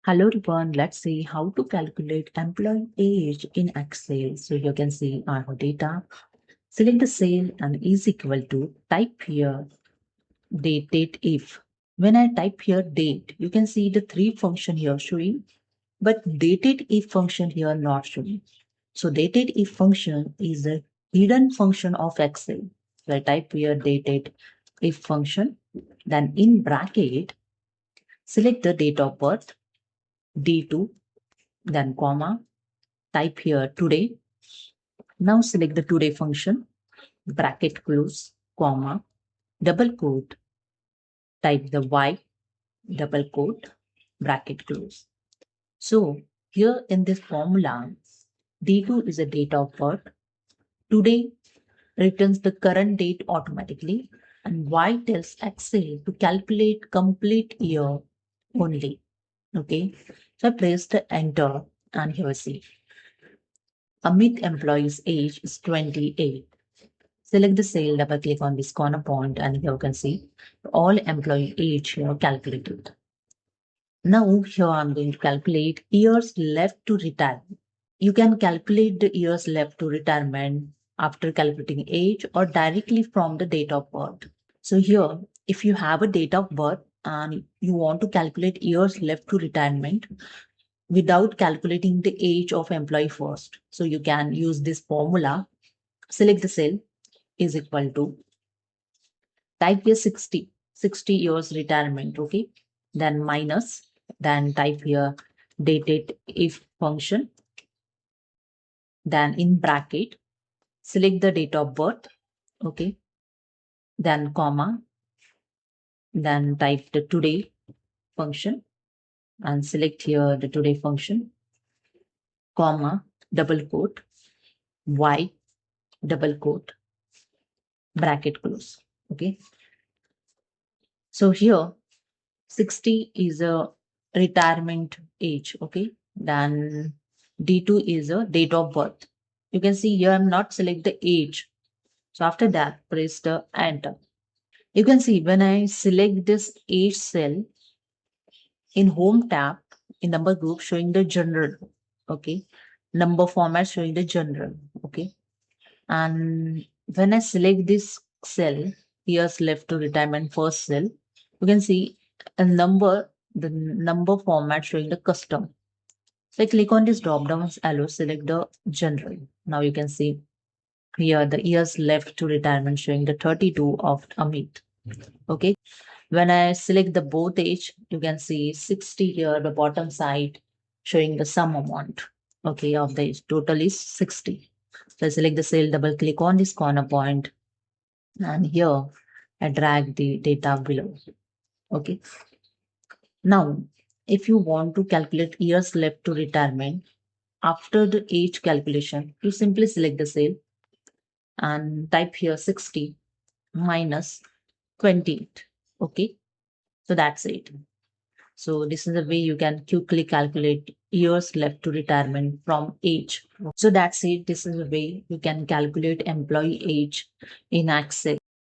Hello everyone, let's see how to calculate employee age in Excel. So you can see our data. Select the cell and is equal to, type here date if. When I type here date, you can see the three function here showing, but dated if function here not showing. So dated if function is a hidden function of Excel. So I type here dated if function, then in bracket, select the date of birth, D2, then comma, type here today. Now select the today function, bracket close, comma, double quote, type the Y, double quote, bracket close. So here in this formula, D2 is a date of birth. Today returns the current date automatically, and Y tells Excel to calculate complete year only. Okay, so I press the enter and here see. Amit employee's age is 28. Select the cell, double click on this corner point, and here you can see all employee age here calculated. Now here I'm going to calculate years left to retire. You can calculate the years left to retirement after calculating age or directly from the date of birth. So here, if you have a date of birth and you want to calculate years left to retirement without calculating the age of employee first, so you can use this formula. Select the cell is equal to, type here 60 years retirement, okay, then minus, then type here dated if function, then in bracket select the date of birth, okay, then comma, then type the today function and select here the today function, comma, double quote, Y, double quote, bracket close, okay. So here 60 is a retirement age, okay, then D2 is a date of birth. You can see here I'm not select the age, so after that press the enter. You can see when I select this age cell in home tab, in number group showing the general, okay, number format showing the general, okay, and when I select this cell, years left to retirement first cell, you can see a number, the number format showing the custom. So I click on this drop down arrow, select the general. Now you can see here the years left to retirement showing the 32 of Amit. Okay. When I select the both age, you can see 60 here, the bottom side showing the sum amount. Okay, of the age. Total is 60. So I select the cell, double click on this corner point, and here I drag the data below. Okay. Now, if you want to calculate years left to retirement, after the age calculation, you simply select the cell and type here 60 minus 28. Okay, so that's it. So this is the way you can quickly calculate years left to retirement from age. So that's it. This is the way you can calculate employee age in Excel.